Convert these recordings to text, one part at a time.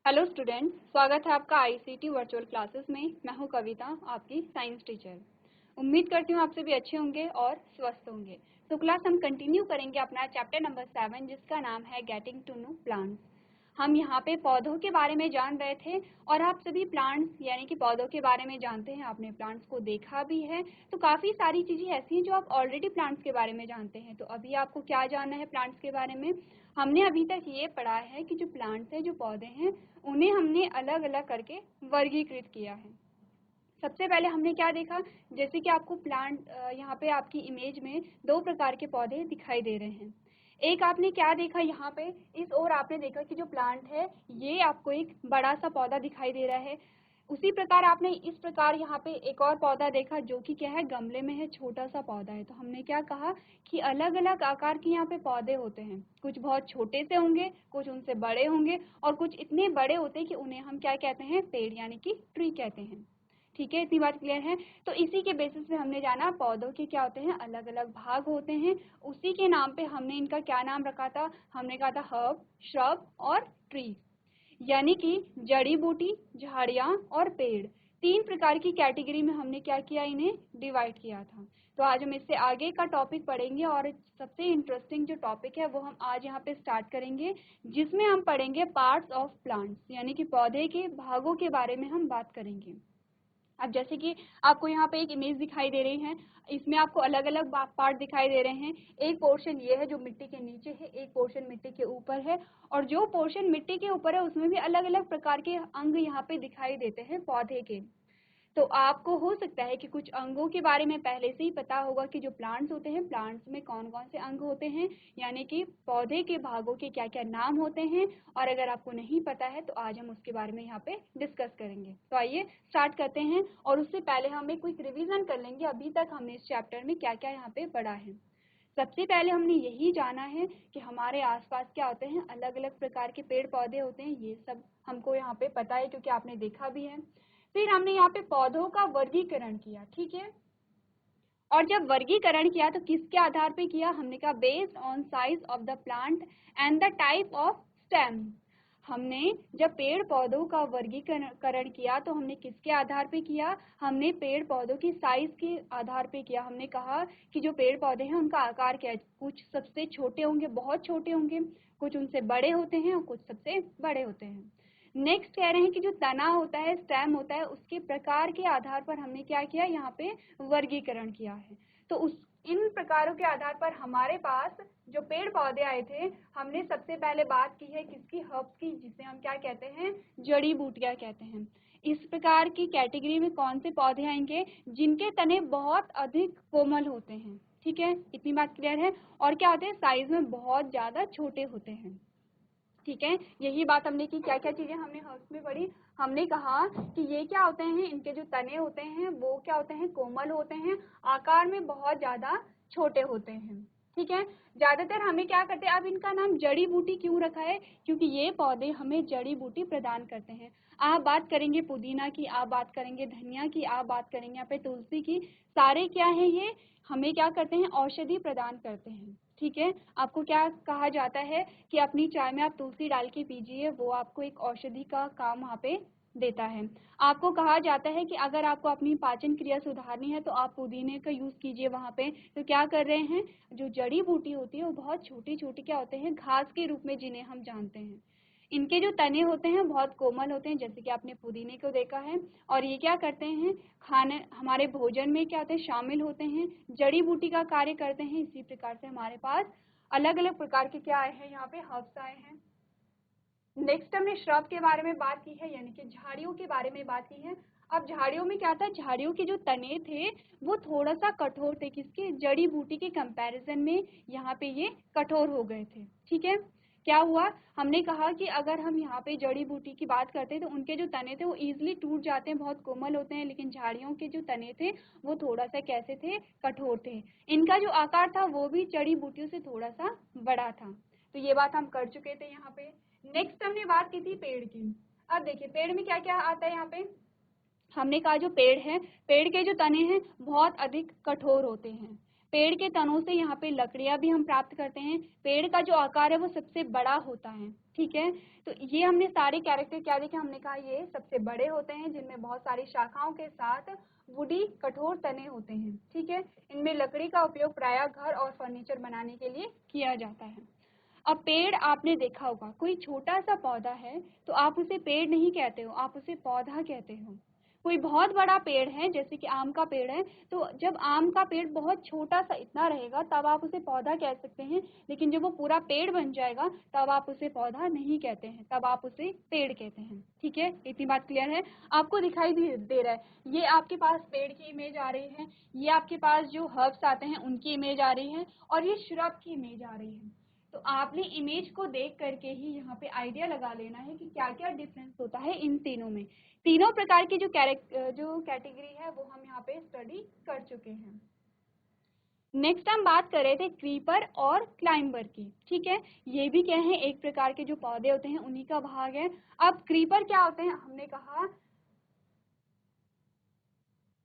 Hello students, स्वागत है आपका आईसीटी वर्चुअल क्लासेस में। मैं हूं कविता, आपकी साइंस टीचर। उम्मीद करती हूं आप सभी अच्छे होंगे और स्वस्थ होंगे। तो क्लास हम कंटिन्यू करेंगे अपना चैप्टर नंबर 7 जिसका नाम है गेटिंग टू नो प्लांट्स। हम यहाँ पे पौधों के बारे में जान रहे थे और आप सभी प्लांट्स यानी कि पौधों के बारे में जानते हैं, आपने प्लांट्स को देखा भी है। तो काफ़ी सारी चीज़ें ऐसी हैं जो आप ऑलरेडी प्लांट्स के बारे में जानते हैं। तो अभी आपको क्या जानना है प्लांट्स के बारे में? हमने अभी तक ये पढ़ा है कि जो प्लांट्स हैं, जो पौधे हैं, उन्हें हमने अलग अलग करके वर्गीकृत किया है। सबसे पहले हमने क्या देखा, जैसे कि आपको प्लांट यहाँ पे आपकी इमेज में दो प्रकार के पौधे दिखाई दे रहे हैं। एक आपने क्या देखा, यहाँ पे इस ओर आपने देखा कि जो प्लांट है ये आपको एक बड़ा सा पौधा दिखाई दे रहा है। उसी प्रकार आपने इस प्रकार यहाँ पे एक और पौधा देखा जो कि क्या है, गमले में है, छोटा सा पौधा है। तो हमने क्या कहा कि अलग अलग आकार के यहाँ पे पौधे होते हैं। कुछ बहुत छोटे से होंगे, कुछ उनसे बड़े होंगे और कुछ इतने बड़े होते हैं कि उन्हें हम क्या कहते हैं, पेड़ यानी कि ट्री कहते हैं। ठीक है, इतनी बात क्लियर है। तो इसी के बेसिस पे हमने जाना पौधों के क्या होते हैं, अलग अलग भाग होते हैं। उसी के नाम पे हमने इनका क्या नाम रखा था, हमने कहा था हर्ब, श्रब और ट्री, यानी कि जड़ी बूटी, झाड़ियाँ और पेड़। तीन प्रकार की कैटेगरी में हमने क्या किया, इन्हें डिवाइड किया था। तो आज हम इससे आगे का टॉपिक पढ़ेंगे और सबसे इंटरेस्टिंग जो टॉपिक है वो हम आज यहाँ पे स्टार्ट करेंगे, जिसमें हम पढ़ेंगे पार्ट्स ऑफ प्लांट्स, यानी कि पौधे के भागों के बारे में हम बात करेंगे। अब जैसे कि आपको यहाँ पे एक इमेज दिखाई दे रही है, इसमें आपको अलग अलग पार्ट दिखाई दे रहे हैं। एक पोर्शन ये है जो मिट्टी के नीचे है, एक पोर्शन मिट्टी के ऊपर है, और जो पोर्शन मिट्टी के ऊपर है उसमें भी अलग अलग प्रकार के अंग यहाँ पे दिखाई देते हैं पौधे के। तो आपको हो सकता है कि कुछ अंगों के बारे में पहले से ही पता होगा कि जो प्लांट्स होते हैं, प्लांट्स में कौन कौन से अंग होते हैं, यानी कि पौधे के भागों के क्या क्या नाम होते हैं। और अगर आपको नहीं पता है तो आज हम उसके बारे में यहाँ पे डिस्कस करेंगे। तो आइए स्टार्ट करते हैं, और उससे पहले हम एक क्विक रिविजन कर लेंगे अभी तक हमने इस चैप्टर में क्या क्या यहाँ पे पढ़ा है। सबसे पहले हमने यही जाना है कि हमारे आसपास क्या होते हैं, अलग अलग प्रकार के पेड़ पौधे होते हैं। ये सब हमको यहाँ पे पता है क्योंकि आपने देखा भी है। फिर हमने यहाँ पे पौधों का वर्गीकरण किया, ठीक है। और जब वर्गीकरण किया तो किसके आधार पे किया, हमने कहा based on size of the plant and the type of stem. हमने जब पेड़ पौधों का वर्गीकरण किया तो हमने किसके आधार पे किया, हमने पेड़ पौधों की साइज के आधार पे किया। हमने कहा कि जो पेड़ पौधे हैं उनका आकार क्या है, कुछ सबसे छोटे होंगे, बहुत छोटे होंगे, कुछ उनसे बड़े होते हैं और कुछ सबसे बड़े होते हैं। नेक्स्ट कह रहे हैं कि जो तना होता है, स्टेम होता है, उसके प्रकार के आधार पर हमने क्या किया, यहाँ पे वर्गीकरण किया है। तो उस इन प्रकारों के आधार पर हमारे पास जो पेड़ पौधे आए थे, हमने सबसे पहले बात की है किसकी, हर्ब्स की, जिसे हम क्या कहते हैं, जड़ी बूटियां कहते हैं। इस प्रकार की कैटेगरी में कौन से पौधे आएंगे, जिनके तने बहुत अधिक कोमल होते हैं। ठीक है, इतनी बात क्लियर है। और क्या होते हैं, साइज में बहुत ज्यादा छोटे होते हैं। ठीक है, यही बात हमने की। क्या क्या चीजें हमने हर्ब्स में पढ़ी, हमने कहा कि ये क्या होते हैं, इनके जो तने होते हैं वो क्या होते हैं, कोमल होते हैं, आकार में बहुत ज्यादा छोटे होते हैं। ठीक है, ज्यादातर हमें क्या करते हैं, अब इनका नाम जड़ी बूटी क्यों रखा है, क्योंकि ये पौधे हमें जड़ी बूटी प्रदान करते हैं। आप बात करेंगे पुदीना की, आप बात करेंगे धनिया की, आप बात करेंगे यहाँ पे तुलसी की, सारे क्या है, ये हमें क्या करते हैं, औषधि प्रदान करते हैं। ठीक है, आपको क्या कहा जाता है कि अपनी चाय में आप तुलसी डाल के पीजिए, वो आपको एक औषधि का काम वहाँ पे देता है। आपको कहा जाता है कि अगर आपको अपनी पाचन क्रिया सुधारनी है तो आप पुदीने का यूज कीजिए वहाँ पे। तो क्या कर रहे हैं, जो जड़ी बूटी होती है वो बहुत छोटी छोटी क्या होते हैं, घास के रूप में जिन्हें हम जानते हैं। इनके जो तने होते हैं बहुत कोमल होते हैं, जैसे कि आपने पुदीने को देखा है। और ये क्या करते हैं, खाने हमारे भोजन में क्या होते हैं, शामिल होते हैं, जड़ी बूटी का कार्य करते हैं। इसी प्रकार से हमारे पास अलग अलग प्रकार के क्या आए हैं, यहाँ पे हर्ब्स आए हैं। नेक्स्ट हमने श्रब के बारे में बात की है, यानी कि झाड़ियों के बारे में बात की है। अब झाड़ियों में क्या था, झाड़ियों के जो तने थे वो थोड़ा सा कठोर थे, किसके, जड़ी बूटी के कंपैरिजन में यहाँ पे ये कठोर हो गए थे। ठीक है, क्या हुआ, हमने कहा कि अगर हम यहाँ पे जड़ी बूटी की बात करते हैं तो उनके जो तने थे वो इजीली टूट जाते हैं, बहुत कोमल होते हैं, लेकिन झाड़ियों के जो तने थे वो थोड़ा सा कैसे थे, कठोर थे। इनका जो आकार था वो भी जड़ी बूटियों से थोड़ा सा बड़ा था। तो ये बात हम कर चुके थे यहाँ पे। नेक्स्ट हमने बात की थी पेड़ की। अब देखिए पेड़ में क्या क्या आता है, यहाँ पे हमने कहा जो पेड़ है, पेड़ के जो तने हैं बहुत अधिक कठोर होते हैं। पेड़ के तनों से यहाँ पे लकड़ियां भी हम प्राप्त करते हैं। पेड़ का जो आकार है वो सबसे बड़ा होता है, ठीक है। तो ये हमने सारे कैरेक्टर क्या देखे, हमने कहा ये सबसे बड़े होते हैं जिनमें बहुत सारी शाखाओं के साथ वुडी कठोर तने होते हैं, ठीक है। इनमें लकड़ी का उपयोग प्रायः घर और फर्नीचर बनाने के लिए किया जाता है। अब पेड़ आपने देखा होगा, कोई छोटा सा पौधा है तो आप उसे पेड़ नहीं कहते हो, आप उसे पौधा कहते हो। कोई बहुत बड़ा पेड़ है जैसे कि आम का पेड़ है, तो जब आम का पेड़ बहुत छोटा सा इतना रहेगा तब आप उसे पौधा कह सकते हैं, लेकिन जब वो पूरा पेड़ बन जाएगा तब आप उसे पौधा नहीं कहते हैं, तब आप उसे पेड़ कहते हैं, ठीक है। इतनी बात क्लियर है? आपको दिखाई दे रहा है, ये आपके पास पेड़ की इमेज आ रही है, ये आपके पास जो हर्ब्स आते हैं उनकी इमेज आ रही है, और ये श्रब की इमेज आ रही है। तो आपने इमेज को देख करके ही यहाँ पे आइडिया लगा लेना है कि क्या क्या डिफरेंस होता है इन तीनों में। तीनों प्रकार की जो कैटेगरी है वो हम यहाँ पे स्टडी कर चुके हैं। नेक्स्ट हम बात कर रहे थे क्रीपर और क्लाइंबर की, ठीक है। ये भी क्या है, एक प्रकार के जो पौधे होते हैं उन्हीं का भाग है। अब क्रीपर क्या होते हैं, हमने कहा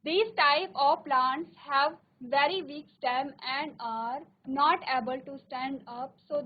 these type of plants have very weak stem and are not able to stand up, so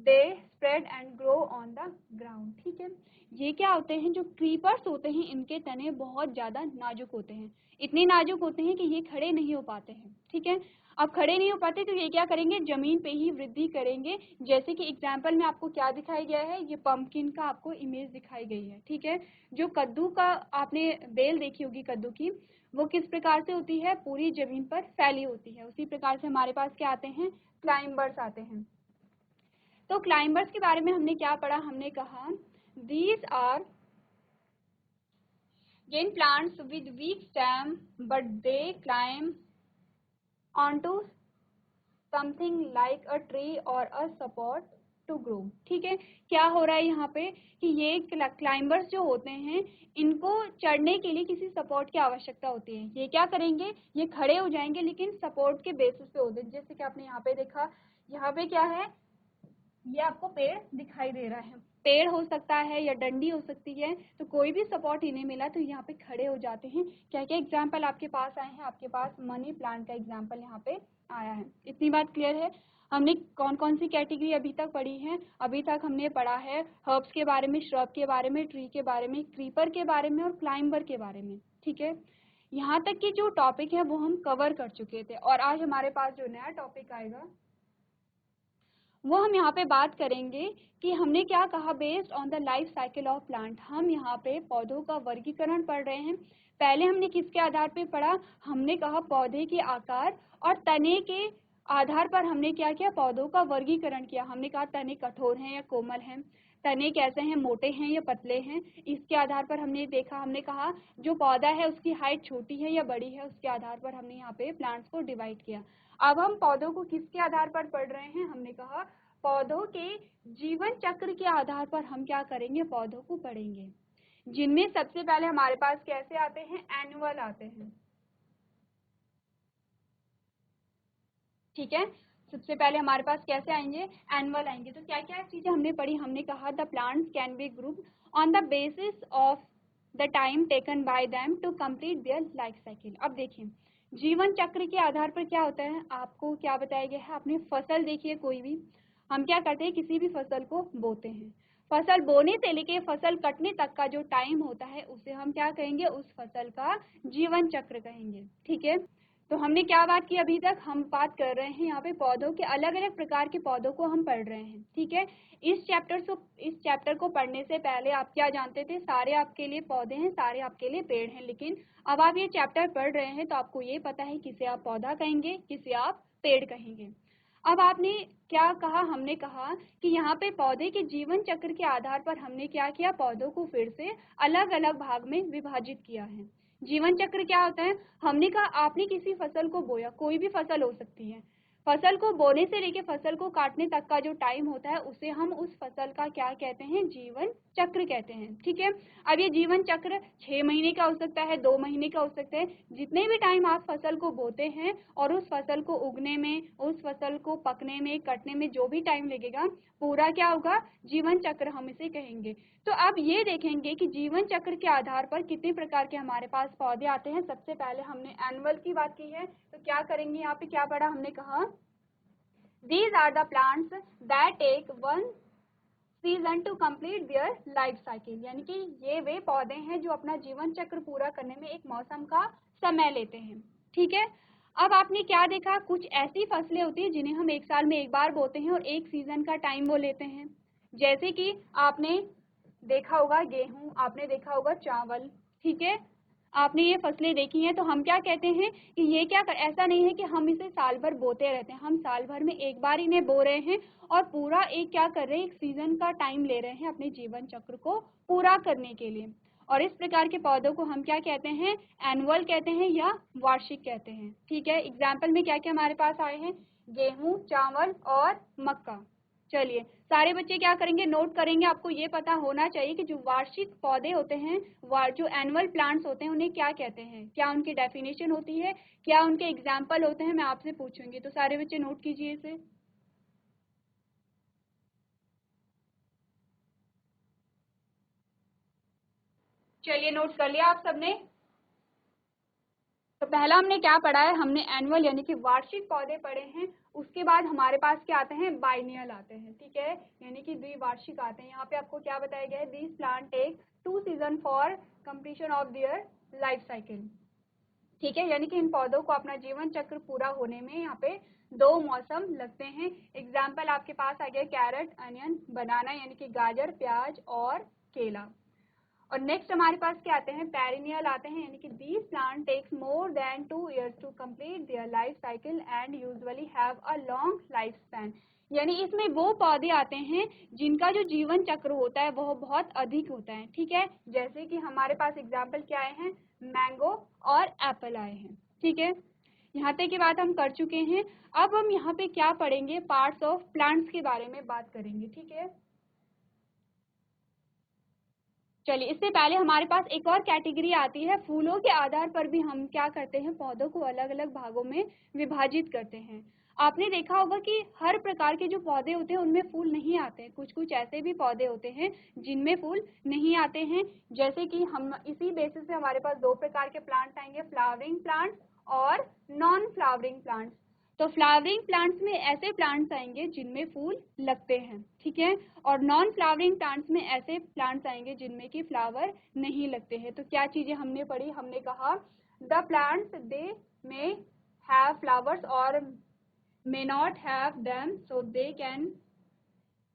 they spread and grow on the ground, ठीक है। ये क्या होते हैं, जो क्रीपर्स होते हैं इनके तने बहुत ज्यादा नाजुक होते हैं, इतने नाजुक होते हैं कि ये खड़े नहीं हो पाते हैं, ठीक है। अब खड़े नहीं हो पाते तो ये क्या करेंगे, जमीन पे ही वृद्धि करेंगे। जैसे कि एग्जाम्पल में आपको क्या दिखाया गया है, ये पंपकिन का आपको इमेज दिखाई गई है, ठीक है। जो कद्दू का आपने बेल देखी होगी कद्दू की, वो किस प्रकार से होती है, पूरी जमीन पर फैली होती है। उसी प्रकार से हमारे पास क्या आते हैं, क्लाइंबर्स आते हैं। तो क्लाइंबर्स के बारे में हमने क्या पढ़ा, हमने कहा these are again plants with weak stem but they climb onto something like a tree or a support to grow, ठीक है। क्या हो रहा है यहाँ पे कि ये क्लाइंबर्स जो होते हैं इनको चढ़ने के लिए किसी सपोर्ट की आवश्यकता होती है। ये क्या करेंगे, ये खड़े हो जाएंगे लेकिन सपोर्ट के बेसिस पे होते हैं। जैसे कि आपने यहाँ पे देखा, यहाँ पे क्या है, ये आपको पेड़ दिखाई दे रहा है, पेड़ हो सकता है या डंडी हो सकती है, तो कोई भी सपोर्ट इन्हें मिला तो यहाँ पे खड़े हो जाते हैं। क्या क्या एग्जाम्पल आपके पास आए हैं, आपके पास मनी प्लांट का एग्जाम्पल यहाँ पे आया है। इतनी बात क्लियर है? हमने कौन कौन सी कैटेगरी अभी तक पढ़ी है, अभी तक हमने पढ़ा है हर्ब्स के बारे में, श्रब के बारे में, ट्री के बारे में, क्रीपर के बारे में और क्लाइंबर के बारे में, ठीक है। यहाँ तक की जो टॉपिक है वो हम कवर कर चुके थे, और आज हमारे पास जो नया टॉपिक आएगा वो हम यहाँ पे बात करेंगे कि हमने क्या कहा, based on the life cycle of plant. हम यहाँ पे पौधों का वर्गीकरण पढ़ रहे हैं। पहले हमने किसके आधार पे पढ़ा, हमने कहा पौधे के आकार और तने के आधार पर हमने क्या किया, पौधों का वर्गीकरण किया। हमने कहा तने कठोर हैं या कोमल हैं, तने कैसे हैं, मोटे हैं या पतले हैं, इसके आधार पर हमने देखा। हमने कहा जो पौधा है उसकी हाइट छोटी है या बड़ी है, उसके आधार पर हमने यहाँ पे प्लांट्स को डिवाइड किया। अब हम पौधों को किसके आधार पर पढ़ रहे हैं, हमने कहा पौधों के जीवन चक्र के आधार पर हम क्या करेंगे, पौधों को पढ़ेंगे, जिनमें सबसे पहले हमारे पास कैसे आते हैं, एनुअल आते हैं, ठीक है। सबसे पहले हमारे पास कैसे आएंगे, एनुअल आएंगे। तो क्या क्या चीजें हमने पढ़ी, हमने कहा the plants can be group on the basis of the time taken by them to complete their life cycle. अब देखिए जीवन चक्र के आधार पर क्या होता है, आपको क्या बताया गया है, आपने फसल देखी है कोई भी, हम क्या करते हैं किसी भी फसल को बोते हैं, फसल बोने से लेके फसल कटने तक का जो टाइम होता है उसे हम क्या कहेंगे, उस फसल का जीवन चक्र कहेंगे, ठीक है। तो हमने क्या बात की, अभी तक हम बात कर रहे हैं यहाँ पे पौधों के अलग अलग प्रकार के पौधों को हम पढ़ रहे हैं, ठीक है। इस चैप्टर को पढ़ने से पहले आप क्या जानते थे, सारे आपके लिए पौधे हैं, सारे आपके लिए पेड़ हैं, लेकिन अब आप ये चैप्टर पढ़ रहे हैं तो आपको ये पता है किसे आप पौधा कहेंगे, किसे आप पेड़ कहेंगे। अब आपने क्या कहा, हमने कहा कि यहाँ पे पौधे के जीवन चक्र के आधार पर हमने क्या किया, पौधों को फिर से अलग अलग भाग में विभाजित किया है। जीवन चक्र क्या होता है, हमने कहा आपने किसी फसल को बोया, कोई भी फसल हो सकती है, फसल को बोने से लेके फसल को काटने तक का जो टाइम होता है उसे हम उस फसल का क्या कहते हैं, जीवन चक्र कहते हैं, ठीक है। अब ये जीवन चक्र 6 महीने का हो सकता है, 2 महीने का हो सकता है, जितने भी टाइम आप फसल को बोते हैं और उस फसल को उगने में, उस फसल को पकने में, कटने में जो भी टाइम लगेगा, पूरा क्या होगा, जीवन चक्र हम इसे कहेंगे। तो अब ये देखेंगे कि जीवन चक्र के आधार पर कितने प्रकार के हमारे पास पौधे आते हैं। सबसे पहले हमने एनुअल की बात की है, तो क्या करेंगे, यहाँ पे क्या पढ़ा हमने, कहा these are the plants that take one season to complete their life cycle, यानी कि ये वे पौधे हैं जो अपना जीवन चक्र पूरा करने में एक मौसम का समय लेते हैं। ठीक है, अब आपने क्या देखा, कुछ ऐसी फसलें होती हैं जिन्हें हम एक साल में एक बार बोते हैं और एक सीजन का टाइम वो लेते हैं। जैसे कि आपने देखा होगा गेहूं, आपने देखा होगा चावल। ठीक है, आपने ये फसलें देखी हैं, तो हम क्या कहते हैं कि ये ऐसा नहीं है कि हम इसे साल भर बोते रहते हैं, हम साल भर में एक बार इन्हें बो रहे हैं और पूरा एक क्या कर रहे हैं, एक सीजन का टाइम ले रहे हैं अपने जीवन चक्र को पूरा करने के लिए। और इस प्रकार के पौधों को हम क्या कहते हैं, एनुअल कहते हैं या वार्षिक कहते हैं। ठीक है, एग्जाम्पल में क्या क्या हमारे पास आए हैं, गेहूं, चावल और मक्का। चलिए, सारे बच्चे क्या करेंगे, नोट करेंगे। आपको ये पता होना चाहिए कि जो वार्षिक पौधे होते हैं, जो एनुअल प्लांट्स होते हैं, उन्हें क्या कहते हैं, क्या उनकी डेफिनेशन होती है, क्या उनके एग्जाम्पल होते हैं, मैं आपसे पूछूंगी। तो सारे बच्चे नोट कीजिए इसे। चलिए, नोट कर लिया आप सबने। तो पहला हमने क्या पढ़ा है, हमने एनुअल यानी कि वार्षिक पौधे पढ़े हैं। उसके बाद हमारे पास क्या आते हैं, बाइनियल आते हैं। ठीक है, यानी कि द्विवार्षिक आते हैं। यहाँ पे आपको क्या बताया गया है, this plant take 2 season for completion of their life cycle. ठीक है, यानी कि इन पौधों को अपना जीवन चक्र पूरा होने में यहाँ पे 2 मौसम लगते हैं। एग्जाम्पल आपके पास आ गया कैरेट, अनियन, बनाना यानी कि गाजर, प्याज और केला। और नेक्स्ट हमारे पास क्या आते हैं, पेरिनियल आते हैं, यानी कि these plant takes more than 2 years to complete their life cycle and usually have a long life span. यानी इसमें वो पौधे आते हैं जिनका जो जीवन चक्र होता है वह बहुत अधिक होता है। ठीक है, जैसे कि हमारे पास एग्जाम्पल क्या आए हैं, मैंगो और एप्पल आए हैं। ठीक है, यहाँ तक की बात हम कर चुके हैं। अब हम यहाँ पे क्या पढ़ेंगे, पार्ट्स ऑफ प्लांट्स के बारे में बात करेंगे। ठीक है, चलिए, इससे पहले हमारे पास एक और कैटेगरी आती है, फूलों के आधार पर भी हम क्या करते हैं, पौधों को अलग अलग भागों में विभाजित करते हैं। आपने देखा होगा कि हर प्रकार के जो पौधे होते हैं उनमें फूल नहीं आते हैं, कुछ कुछ ऐसे भी पौधे होते हैं जिनमें फूल नहीं आते हैं। जैसे कि हम इसी बेसिस पे हमारे पास 2 प्रकार के प्लांट्स आएंगे, फ्लावरिंग प्लांट्स और नॉन फ्लावरिंग प्लांट्स। तो फ्लावरिंग प्लांट्स में ऐसे प्लांट्स आएंगे जिनमें फूल लगते हैं। ठीक है, और नॉन फ्लावरिंग प्लांट्स में ऐसे प्लांट्स आएंगे जिनमें कि फ्लावर नहीं लगते हैं। तो क्या चीजें हमने पढ़ी, हमने कहा the plants they may have flowers और may not have them, so they can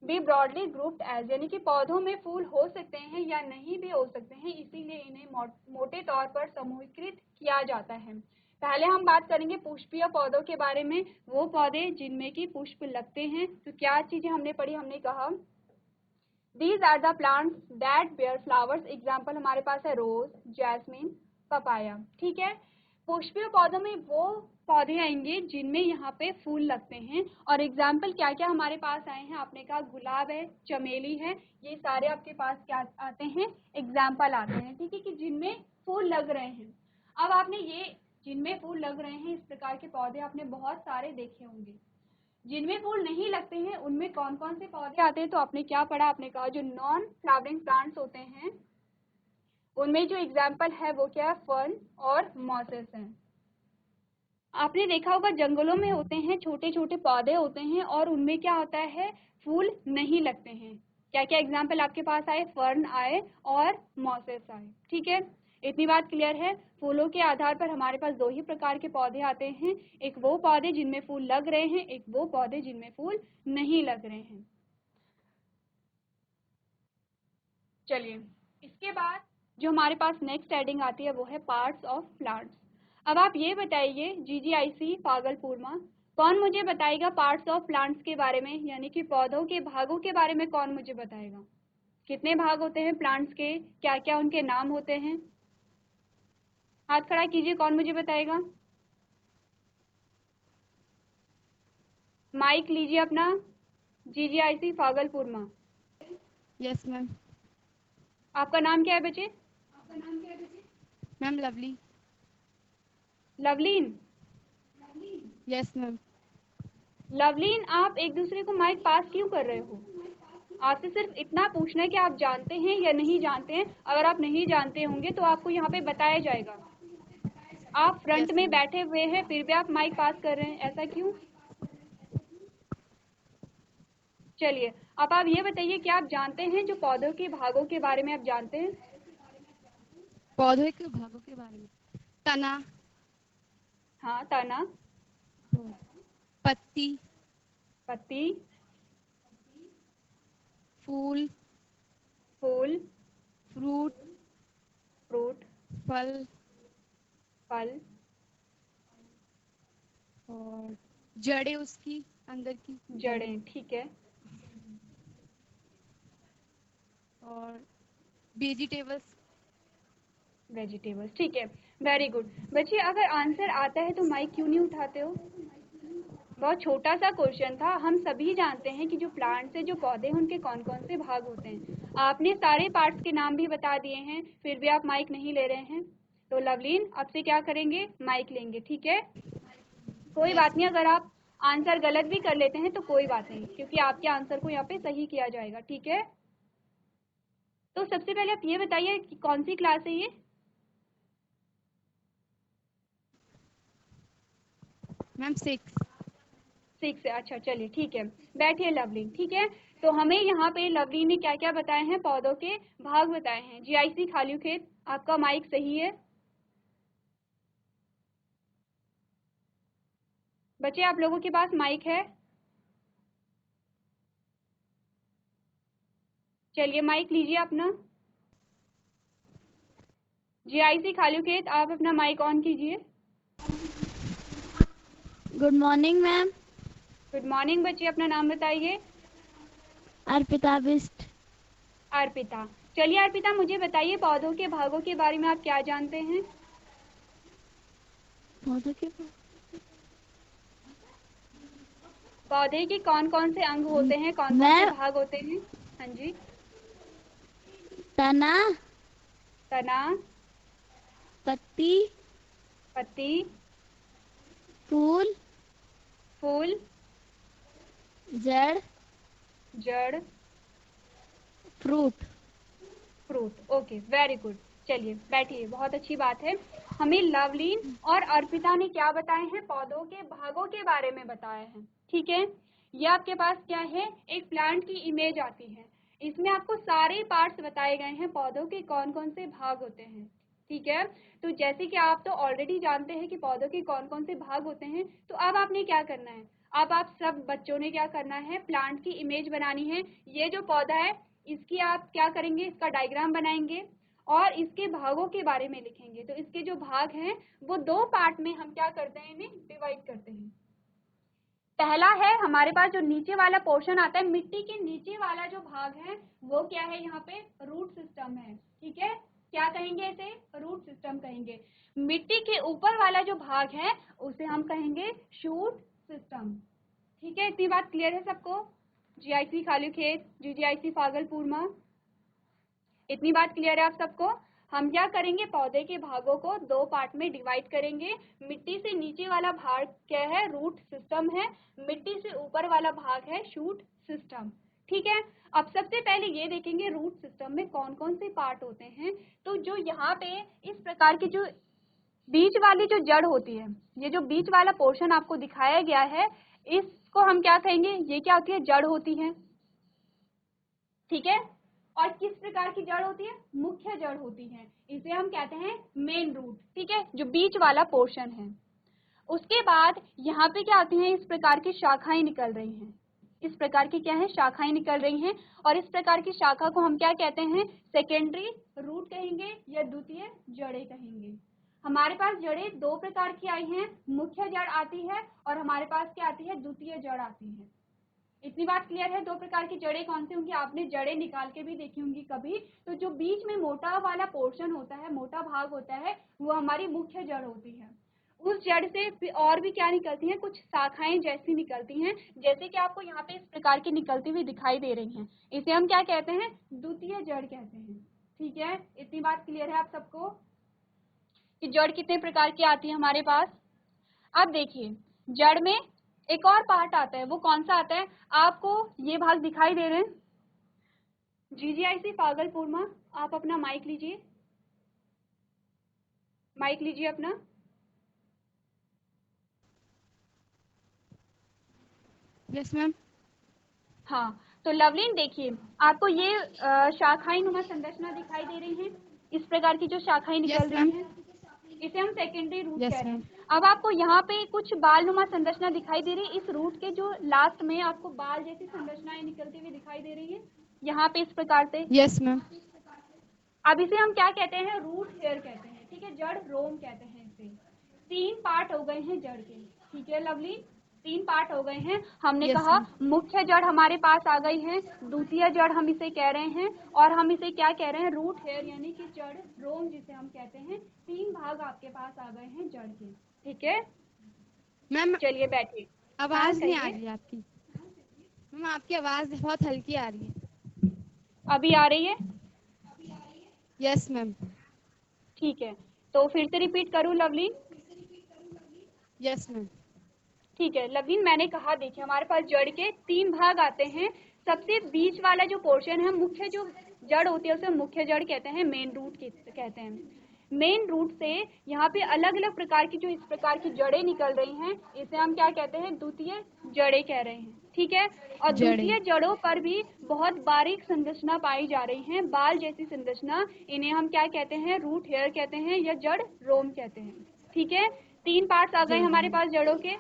be broadly grouped as, यानी कि पौधों में फूल हो सकते हैं या नहीं भी हो सकते हैं, इसीलिए इन्हें मोटे तौर पर समूहीकृत किया जाता है। पहले हम बात करेंगे पुष्पीय पौधों के बारे में, वो पौधे जिनमें कि पुष्प लगते हैं। तो क्या चीजें हमने पढ़ी, हमने कहा these are the plants that bear flowers. Example हमारे पास है रोज, जैस्मिन, पपाया। ठीक है, पुष्पीय पौधों में वो पौधे आएंगे जिनमें यहाँ पे फूल लगते हैं। और एग्जाम्पल क्या क्या हमारे पास आए हैं, आपने कहा गुलाब है, चमेली है, ये सारे आपके पास क्या आते हैं, एग्जाम्पल आते हैं। ठीक है, कि जिनमें फूल लग रहे हैं। अब आपने ये जिनमें फूल लग रहे हैं, इस प्रकार के पौधे आपने बहुत सारे देखे होंगे। जिनमें फूल नहीं लगते हैं उनमें कौन कौन से पौधे आते हैं, तो आपने क्या पढ़ा, आपने कहा जो नॉन फ्लावरिंग प्लांट्स होते हैं उनमें जो एग्जाम्पल है वो क्या है, फर्न और मॉसेस हैं। आपने देखा होगा जंगलों में होते हैं छोटे छोटे पौधे होते हैं और उनमें क्या होता है, फूल नहीं लगते हैं। क्या क्या एग्जाम्पल आपके पास आए, फर्न आए और मॉसेस आए। ठीक है, इतनी बात क्लियर है। फूलों के आधार पर हमारे पास 2 ही प्रकार के पौधे आते हैं, एक वो पौधे जिनमें फूल लग रहे हैं, एक वो पौधे जिनमें फूल नहीं लग रहे हैं। चलिए, इसके बाद जो हमारे पास नेक्स्ट हेडिंग आती है वो है पार्ट्स ऑफ प्लांट्स। अब आप ये बताइए, GGIC भागलपुर, कौन मुझे बताएगा पार्ट्स ऑफ प्लांट्स के बारे में, यानी कि पौधों के भागों के बारे में कौन मुझे बताएगा, कितने भाग होते हैं प्लांट्स के, क्या क्या उनके नाम होते हैं। हाथ खड़ा कीजिए, कौन मुझे बताएगा। माइक लीजिए अपना। GGIC भागलपुर। Yes ma'am. आपका नाम क्या है बच्चे। Ma'am lovely. Lovleen. Yes ma'am. Lovleen, आप एक दूसरे को माइक पास क्यों कर रहे हो। आपसे सिर्फ इतना पूछना है कि आप जानते हैं या नहीं जानते हैं। अगर आप नहीं जानते होंगे तो आपको यहाँ पे बताया जाएगा। आप फ्रंट यस में मैम। बैठे हुए हैं फिर भी आप माइक पास कर रहे हैं, ऐसा क्यों? चलिए, अब आप ये बताइए कि आप जानते हैं जो पौधों के भागों के बारे में आप जानते हैं? पौधे के भागों के बारे में, तना, हाँ, तना, पत्ती, पत्ती, फूल, फूल, फ्रूट, फ्रूट, फल फल, और जड़ें उसकी अंदर की, जड़ें, ठीक है, और वेजिटेबल्स। वेजिटेबल्स, ठीक है, वेरी गुड। बच्चे अगर आंसर आता है तो माइक क्यों नहीं उठाते हो? बहुत छोटा सा क्वेश्चन था। हम सभी जानते हैं कि जो प्लांट्स है, जो पौधे हैं, उनके कौन कौन से भाग होते हैं। आपने सारे पार्ट्स के नाम भी बता दिए हैं, फिर भी आप माइक नहीं ले रहे हैं। तो लवलीन, अब से क्या करेंगे? माइक लेंगे, ठीक है? कोई यस बात नहीं, मैम। अगर आप आंसर गलत भी कर लेते हैं तो कोई बात नहीं, क्योंकि आपके आंसर को यहाँ पे सही किया जाएगा, ठीक है? तो सबसे पहले आप ये बताइए कि कौन सी क्लास है ये? मैम 6। 6 है, अच्छा, चलिए ठीक है। बैठिए लवलीन, ठीक है? तो हमें यहाँ पे लवलीन ने क्या क्या बताए हैं? पौधों के भाग बताए हैं। जीआईसी खाली खेत, आपका माइक सही है। बच्चे आप लोगों के पास माइक है? चलिए माइक लीजिए अपना। जीआईसी खाली खेत, आप अपना माइक ऑन कीजिए। Good morning ma'am. Good morning बच्चे, अपना नाम बताइए। अर्पिता बिस्ट। अर्पिता, चलिए अर्पिता मुझे बताइए पौधों के भागों के बारे में आप क्या जानते हैं? पौधों के पौधे के कौन कौन से अंग होते हैं, कौन कौन से मैं भाग होते हैं? हाँ जी। तना, तना, पत्ती, पत्ती, फूल, फूल, जड़, जड़, fruit. Fruit. Okay, very good. चलिए बैठिए, बहुत अच्छी बात है। हमें लवलीन और अर्पिता ने क्या बताए हैं? पौधों के भागों के बारे में बताया है, ठीक है? ये आपके पास क्या है? एक प्लांट की इमेज आती है। इसमें आपको सारे पार्ट्स बताए गए हैं, पौधों के कौन कौन से भाग होते हैं, ठीक है? तो जैसे कि आप तो ऑलरेडी जानते हैं कि पौधों के कौन कौन से भाग होते हैं, तो अब आपने क्या करना है? अब आप सब बच्चों ने क्या करना है? प्लांट की इमेज बनानी है। ये जो पौधा है, इसकी आप क्या करेंगे? इसका डायग्राम बनाएंगे और इसके भागों के बारे में लिखेंगे। तो इसके जो भाग हैं वो 2 पार्ट में हम क्या करते हैं, इन्हें डिवाइड करते हैं। पहला है हमारे पास जो नीचे वाला पोर्शन आता है, मिट्टी के नीचे वाला जो भाग है वो क्या है? यहाँ पे रूट सिस्टम है, ठीक है? क्या कहेंगे इसे? रूट सिस्टम कहेंगे। मिट्टी के ऊपर वाला जो भाग है उसे हम कहेंगे शूट सिस्टम, ठीक है? इतनी बात क्लियर है सबको? जीआईसी खाली खेत, जीजीआईसी फागलपुरमा, इतनी बात क्लियर है आप सबको? हम क्या करेंगे? पौधे के भागों को 2 पार्ट में डिवाइड करेंगे। मिट्टी से नीचे वाला भाग क्या है? रूट सिस्टम है। मिट्टी से ऊपर वाला भाग है शूट सिस्टम, ठीक है? अब सबसे पहले ये देखेंगे रूट सिस्टम में कौन कौन से पार्ट होते हैं। तो जो यहाँ पे इस प्रकार की जो बीच वाली जो जड़ होती है, ये जो बीच वाला पोर्शन आपको दिखाया गया है, इसको हम क्या कहेंगे? ये क्या होती है? जड़ होती है, ठीक है? और किस प्रकार की जड़ होती है? मुख्य जड़ होती है। इसे हम कहते हैं मेन रूट, ठीक है? जो बीच वाला पोर्शन है। उसके बाद यहाँ पे क्या आती हैं? इस प्रकार की शाखाएं निकल रही हैं। इस प्रकार की क्या है? शाखाएं निकल रही हैं। और इस प्रकार की शाखा को हम क्या कहते हैं? सेकेंडरी रूट कहेंगे या द्वितीय जड़ें कहेंगे। हमारे पास जड़ें 2 प्रकार की आई हैं, मुख्य जड़ आती है और हमारे पास क्या आती है? द्वितीय जड़ आती है। इतनी बात क्लियर है? 2 प्रकार की जड़ें कौन सी होंगी? आपने जड़ें निकाल के भी देखी होंगी कभी। तो जो बीच में मोटा वाला पोर्शन होता है, मोटा भाग होता है, वो हमारी मुख्य जड़ होती है। उस जड़ से और भी क्या निकलती हैं? कुछ शाखाएं जैसी निकलती हैं, जैसे कि आपको यहाँ पे इस प्रकार की निकलती हुई दिखाई दे रही हैं। इसे हम क्या कहते हैं? द्वितीय जड़ कहते हैं, ठीक है? इतनी बात क्लियर है आप सबको कि जड़ कितने प्रकार की आती है हमारे पास? अब देखिए, जड़ में एक और पार्ट आता है, वो कौन सा आता है? आपको ये भाग दिखाई दे रहे हैं, GGIC भागलपुर, आप अपना माइक लीजिए, अपना। Yes ma'am. हाँ, तो लवलीन देखिए, आपको ये शाखाएं नुमा संरचना दिखाई दे रही हैं, इस प्रकार की जो शाखाएं निकल Yes, रही ma'am. हैं, इसे हम सेकेंडरी रूट Yes, कह रहे ma'am. हैं। अब आपको यहाँ पे कुछ बाल नुमा संरचना दिखाई दे रही है, इस रूट के जो लास्ट में आपको बाल जैसी संरचनाएं निकलती हुई दिखाई दे रही है, यहाँ पे इस प्रकार से। Yes, ma'am. अब इसे हम क्या कहते हैं, रूट हेयर कहते हैं, ठीक है, जड़ रोम कहते हैं इसे। 3 पार्ट हो गए हैं जड़ के, ठीक है लवली, 3 पार्ट हो गए हैं। हमने Yes, कहा ma'am. मुख्य जड़ हमारे पास आ गई है, द्वितीय जड़ हम इसे कह रहे हैं, और हम इसे क्या कह रहे हैं, रूट हेयर यानी कि जड़ रोम जिसे हम कहते हैं। 3 भाग आपके पास आ गए हैं जड़ के, ठीक है। मैम चलिए बैठिए। आवाज हाँ, नहीं आ कहिए। रही है आपकी। मैम आपकी आवाज बहुत हल्की आ रही है। अभी आ रही है? Yes ma'am. ठीक है, तो फिर से रिपीट करूँ लवली? Yes ma'am. ठीक है लवलीन, मैंने कहा देखिए हमारे पास जड़ के 3 भाग आते हैं। सबसे बीच वाला जो पोर्शन है, मुख्य जो जड़ होती है उसे मुख्य जड़ कहते हैं, मेन रूट कहते हैं। मेन रूट से यहाँ पे अलग अलग प्रकार की जो इस प्रकार की जड़ें निकल रही हैं, इसे हम क्या कहते हैं, द्वितीय जड़ें कह रहे हैं, ठीक है। और द्वितीय जड़ों पर भी बहुत बारीक संरचना पाई जा रही है, बाल जैसी संरचना, इन्हें हम क्या कहते हैं, रूट हेयर कहते हैं या जड़ रोम कहते हैं, ठीक है। 3 पार्ट्स आ गए हमारे पास जड़ों के।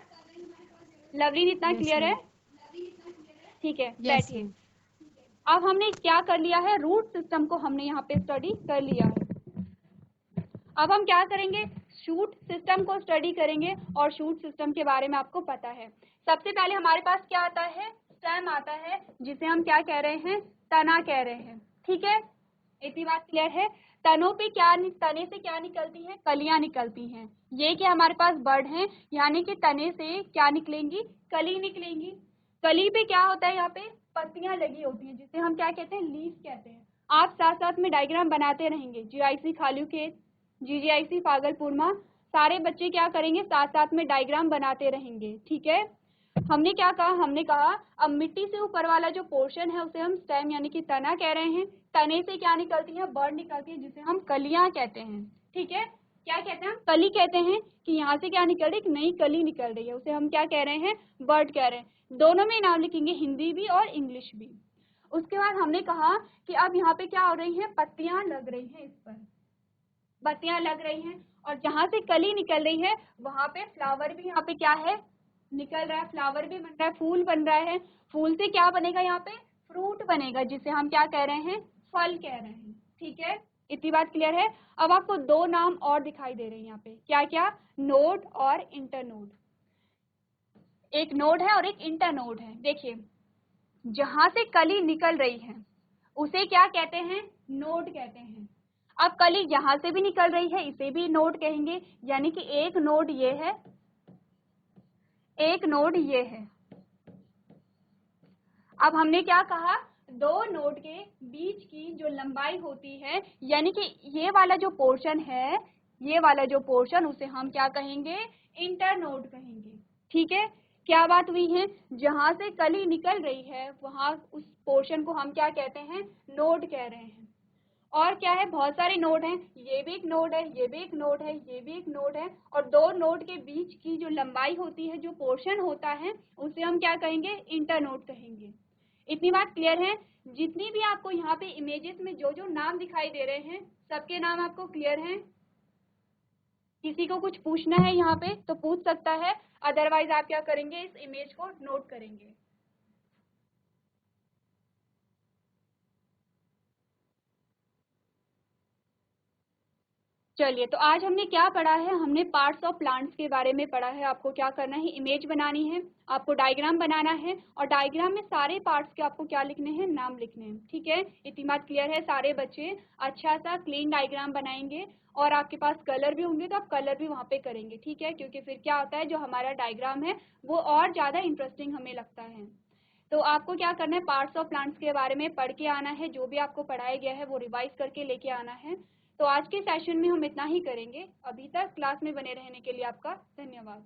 लवलीन, इतना क्लियर है? ठीक है, बैठिए। अब हमने क्या कर लिया है, रूट सिस्टम को हमने यहाँ पे स्टडी कर लिया है। अब हम क्या करेंगे, शूट सिस्टम को स्टडी करेंगे, और शूट सिस्टम के बारे में आपको पता है। सबसे पहले हमारे पास क्या आता है, स्टेम आता है, जिसे हम क्या कह रहे हैं, तना कह रहे हैं, ठीक है। इतनी बात क्लियर है? तनों पे तने से क्या निकलती है, कलियां निकलती हैं। ये कि हमारे पास बर्ड हैं, यानी कि तने से क्या निकलेंगी, कली निकलेंगी। कली पे क्या होता है, यहाँ पे पत्तियां लगी होती हैं, जिसे हम क्या कहते हैं, लीफ कहते हैं। आप साथ साथ में डायग्राम बनाते रहेंगे, GIC खालूखेत, GGIC भागलपुर, सारे बच्चे क्या करेंगे, साथ साथ में डायग्राम बनाते रहेंगे, ठीक है। हमने क्या कहा, हमने कहा अब मिट्टी से ऊपर वाला जो पोर्शन है उसे हम स्टेम यानी कि तना कह रहे हैं। तने से क्या निकलती है, बर्ड निकलती है, जिसे हम कलियां कहते हैं, ठीक है। क्या कहते हैं, हम कली कहते हैं कि यहाँ से क्या निकल रही है, एक नई कली निकल रही है, उसे हम क्या कह रहे हैं, बर्ड कह रहे हैं। दोनों में नाम लिखेंगे, हिंदी भी और इंग्लिश भी। उसके बाद हमने कहा कि अब यहाँ पे क्या हो रही है, पत्तियां लग रही हैं, इस पर पत्तियां लग रही हैं, और जहां से कली निकल रही है वहां पे फ्लावर भी यहाँ पे क्या है, निकल रहा है, फ्लावर भी बन रहा है, फूल बन रहा है। फूल से क्या बनेगा, यहाँ पे फ्रूट बनेगा, जिसे हम क्या कह रहे हैं, फल कह रहे हैं, ठीक है। इतनी बात क्लियर है? अब आपको 2 नाम और दिखाई दे रहे हैं यहाँ पे, क्या क्या, नोड और इंटरनोड। एक नोड है और एक इंटरनोड है। देखिए, जहां से कली निकल रही है उसे क्या कहते हैं, नोड कहते हैं। अब कली यहां से भी निकल रही है, इसे भी नोड कहेंगे, यानी कि एक नोड ये है, एक नोड ये है। अब हमने क्या कहा, 2 नोड के बीच की जो लंबाई होती है, यानी कि ये वाला जो पोर्शन है, ये वाला जो पोर्शन, उसे हम क्या कहेंगे, इंटरनोड कहेंगे, ठीक है। क्या बात हुई है, जहां से कली निकल रही है वहां उस पोर्शन को हम क्या कहते हैं, नोड कह रहे हैं। और क्या है, बहुत सारे नोड हैं, ये भी एक नोड है, ये भी एक नोड है, ये भी एक नोड है, और 2 नोड के बीच की जो लंबाई होती है, जो पोर्शन होता है, उसे हम क्या कहेंगे, इंटरनोड कहेंगे। इतनी बात क्लियर है? जितनी भी आपको यहाँ पे इमेजेस में जो जो नाम दिखाई दे रहे हैं, सबके नाम आपको क्लियर हैं? किसी को कुछ पूछना है यहाँ पे तो पूछ सकता है, अदरवाइज आप क्या करेंगे, इस इमेज को नोट करेंगे। चलिए, तो आज हमने क्या पढ़ा है, हमने पार्ट्स ऑफ प्लांट्स के बारे में पढ़ा है। आपको क्या करना है, इमेज बनानी है, आपको डायग्राम बनाना है, और डायग्राम में सारे पार्ट्स के आपको क्या लिखने हैं, नाम लिखने हैं, ठीक है। इतनी बात क्लियर है? सारे बच्चे अच्छा सा क्लीन डायग्राम बनाएंगे, और आपके पास कलर भी होंगे तो आप कलर भी वहाँ पे करेंगे, ठीक है, क्योंकि फिर क्या होता है, जो हमारा डायग्राम है वो और ज़्यादा इंटरेस्टिंग हमें लगता है। तो आपको क्या करना है, पार्ट्स ऑफ प्लांट्स के बारे में पढ़ के आना है, जो भी आपको पढ़ाया गया है वो रिवाइज करके लेके आना है। तो आज के सेशन में हम इतना ही करेंगे। अभी तक क्लास में बने रहने के लिए आपका धन्यवाद।